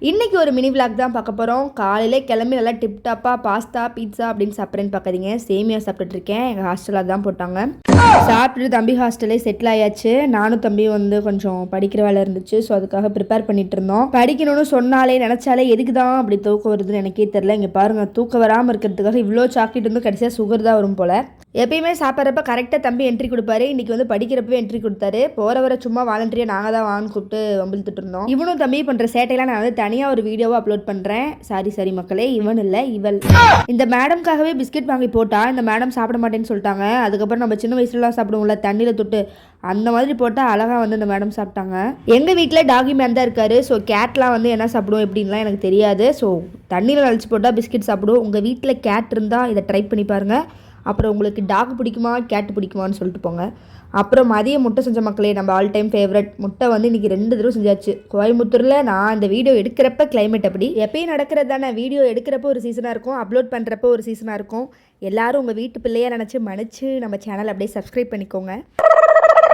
இன்றைக்கி ஒரு mini vlog தான் பார்க்க போகிறோம். காலையிலே கிளம்பி நல்லா டிப்டாப்பாக பாஸ்தா பீட்சா அப்படின்னு சாப்பிட்றேன்னு பார்க்காதீங்க. சேமியா சாப்பிட்டுட்ருக்கேன். எங்கள் ஹாஸ்டலில் தான் போட்டாங்க. சாப்பிட்டுட்டு தம்பி ஹாஸ்டலே செட்டில் ஆயாச்சு. நானும் தம்பி வந்து கொஞ்சம் படிக்கிற வேலை இருந்துச்சு. ஸோ அதுக்காக ப்ரிப்பேர் பண்ணிட்டு இருந்தோம். படிக்கணும்னு சொன்னாலே நினச்சாலே எதுக்கு தான் அப்படி தூக்கம் வருதுன்னு எனக்கே தெரில. இங்கே பாருங்கள், தூக்கம் வராமல் இருக்கிறதுக்காக இவ்வளோ சாக்லேட் வந்து கடைசியாக சுகர் தான் வரும் போல். எப்பயுமே சாப்பிட்றப்ப கரெக்டாக தம்பி என்ட்ரி கொடுப்பாரு. இன்றைக்கி வந்து படிக்கிறப்பவே என்ட்ரி கொடுத்தாரு. போகிற வர சும்மா வாலண்டரியாக நாங்கள் தான் வான்னு கூப்பிட்டு வம்பிழுத்துட்டு இருந்தோம். இவனும் தம்பி பண்ணுற சேட்டையெல்லாம் நான் வந்து தனியாக ஒரு வீடியோவை அப்லோட் பண்ணுறேன். சரி மக்களே, இவன் இல்லை இவள். இந்த மேடம்காகவே பிஸ்கெட் வாங்கி போட்டால் இந்த மேடம் சாப்பிட மாட்டேன்னு சொல்லிட்டாங்க. அதுக்கப்புறம் நம்ம சின்ன வயசுலலாம் சாப்பிடுவோம்ல தண்ணியில் தொட்டு, அந்த மாதிரி போட்டால் அழகாக வந்து இந்த மேடம் சாப்பிட்டாங்க. எங்கள் வீட்டில் டாகி மேன் தான் இருக்காரு. ஸோ கேட்லாம் வந்து என்ன சாப்பிடுவோம் எப்படின்லாம் எனக்கு தெரியாது. ஸோ தண்ணியில் நழிச்சு போட்டால் பிஸ்கெட் சாப்பிடுவோம். உங்கள் வீட்டில் கேட் இருந்தால் இதை ட்ரை பண்ணி பாருங்கள். அப்புறம் உங்களுக்கு டாக் பிடிக்குமா கேட் பிடிக்குமான்னு சொல்லிட்டு போங்க. அப்புறம் மதியம் முட்டை செஞ்ச மக்களே, நம்ம ஆல் டைம் ஃபேவரட் முட்டை வந்து இன்றைக்கி 2 தடவை செஞ்சாச்சு. கோயம்புத்தூரில் நான் இந்த வீடியோ எடுக்கிறப்ப கிளைமேட் அப்படி எப்பயும் நடக்கிறது தானே. வீடியோ எடுக்கிறப்போ ஒரு சீசனாக இருக்கும், அப்லோட் பண்ணுறப்போ ஒரு சீசனாக இருக்கும். எல்லாரும் உங்கள் வீட்டு பிள்ளையாக நினச்சி மன்னிச்சு நம்ம சேனல் அப்படியே சப்ஸ்கிரைப் பண்ணிக்கோங்க.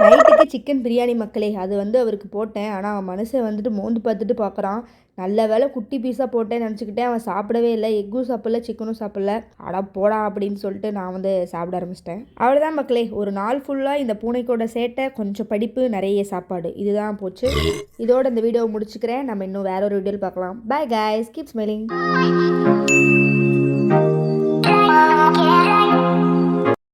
நைட்டுக்கு சிக்கன் பிரியாணி மக்களே, அது வந்து அவருக்கு போட்டேன். ஆனால் அவன் மனுஷன் வந்துட்டு மோந்து பார்த்துட்டு பார்க்குறான். நல்ல வேலை குட்டி பீஸாக போட்டேன்னு நினச்சிக்கிட்டேன். அவன் சாப்பிடவே இல்லை. எக்கும் சாப்பிடல, சிக்கனும் சாப்பிடல. அடா போடா அப்படின்னு சொல்லிட்டு நான் வந்து சாப்பிட ஆரம்பிச்சிட்டேன். அவ்வளோதான் மக்களே, ஒரு நாள் ஃபுல்லாக இந்த பூனைக்கோட சேட்டை, கொஞ்சம் படிப்பு, நிறைய சாப்பாடு, இதுதான் போச்சு. இதோட இந்த வீடியோவை முடிச்சுக்கிறேன். நம்ம இன்னும் வேற ஒரு வீடியோவில் பார்க்கலாம். Bye guys, keep smiling.